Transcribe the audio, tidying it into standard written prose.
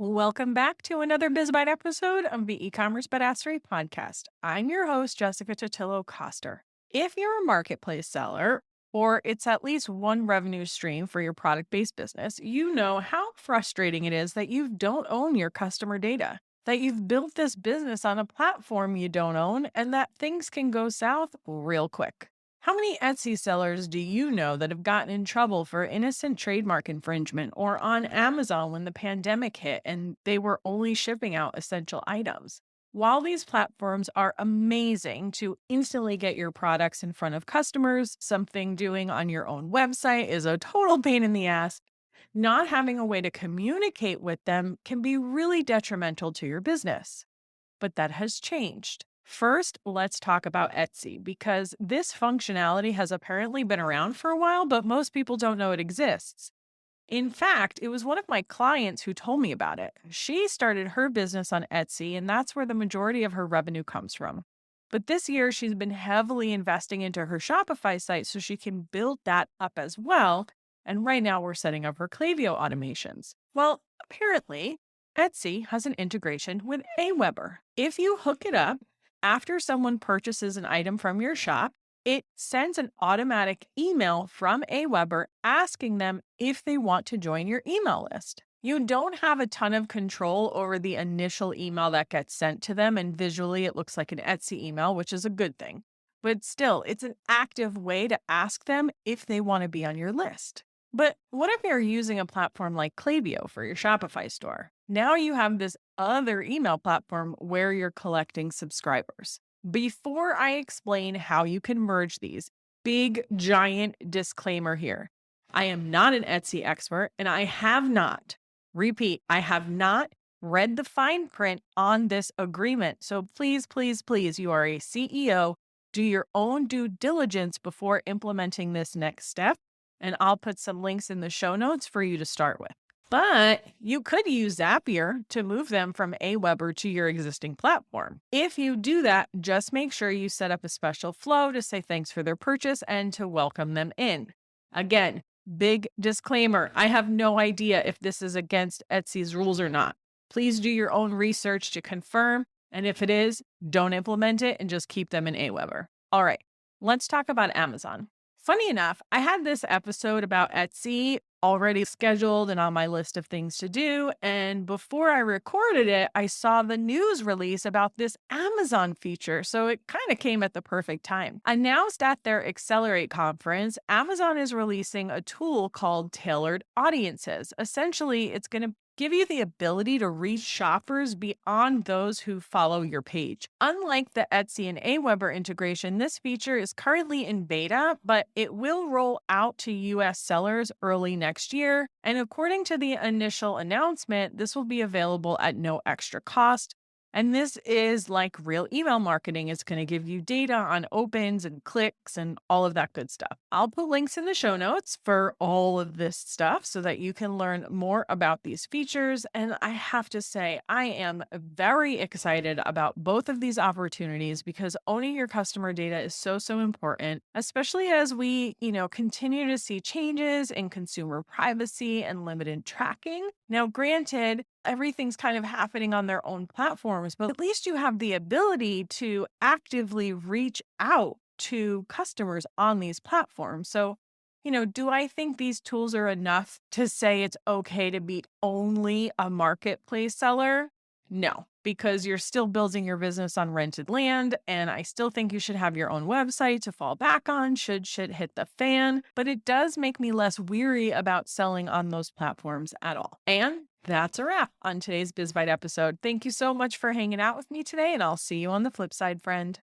Welcome back to another BizBite episode of the eCommerce Badassery podcast. I'm your host, Jessica Totillo Coster. If you're a marketplace seller, or it's at least one revenue stream for your product based business, you know how frustrating it is that you don't own your customer data, that you've built this business on a platform you don't own, and that things can go south real quick. How many Etsy sellers do you know that have gotten in trouble for innocent trademark infringement or on Amazon when the pandemic hit and they were only shipping out essential items? While these platforms are amazing to instantly get your products in front of customers, something doing on your own website is a total pain in the ass. Not having a way to communicate with them can be really detrimental to your business. But that has changed. First, let's talk about Etsy because this functionality has apparently been around for a while, but most people don't know it exists. In fact, it was one of my clients who told me about it. She started her business on Etsy, and that's where the majority of her revenue comes from. But this year, she's been heavily investing into her Shopify site so she can build that up as well. And right now, we're setting up her Klaviyo automations. Well, apparently, Etsy has an integration with Aweber. If you hook it up, after someone purchases an item from your shop, it sends an automatic email from Aweber asking them if they want to join your email list. You don't have a ton of control over the initial email that gets sent to them, and visually it looks like an Etsy email, which is a good thing. But still, it's an active way to ask them if they want to be on your list. But what if you're using a platform like Klaviyo for your Shopify store? Now you have this other email platform where you're collecting subscribers. Before I explain how you can merge these, big giant disclaimer here. I am not an Etsy expert and I have not, repeat, I have not read the fine print on this agreement. So please, please, please, you are a CEO. Do your own due diligence before implementing this next step. And I'll put some links in the show notes for you to start with. But you could use Zapier to move them from Aweber to your existing platform. If you do that, just make sure you set up a special flow to say thanks for their purchase and to welcome them in. Again, big disclaimer, I have no idea if this is against Etsy's rules or not. Please do your own research to confirm. And if it is, don't implement it and just keep them in Aweber. All right, let's talk about Amazon. Funny enough, I had this episode about Etsy already scheduled and on my list of things to do. And before I recorded it, I saw the news release about this Amazon feature. So it kind of came at the perfect time. Announced at their Accelerate conference, Amazon is releasing a tool called Tailored Audiences. Essentially, it's going to give you the ability to reach shoppers beyond those who follow your page. Unlike the Etsy and Aweber integration, this feature is currently in beta, but it will roll out to US sellers early next year. And according to the initial announcement, this will be available at no extra cost. And this is like real email marketing. It's going to give you data on opens and clicks and all of that good stuff. I'll put links in the show notes for all of this stuff so that you can learn more about these features. And I have to say, I am very excited about both of these opportunities because owning your customer data is so, so important, especially as we, continue to see changes in consumer privacy and limited tracking. Now, granted, everything's kind of happening on their own platforms, but at least you have the ability to actively reach out to customers on these platforms. So, do I think these tools are enough to say it's okay to be only a marketplace seller? No, because you're still building your business on rented land. And I still think you should have your own website to fall back on should shit hit the fan. But it does make me less weary about selling on those platforms at all. And that's a wrap on today's BizBite episode. Thank you so much for hanging out with me today, and I'll see you on the flip side, friend.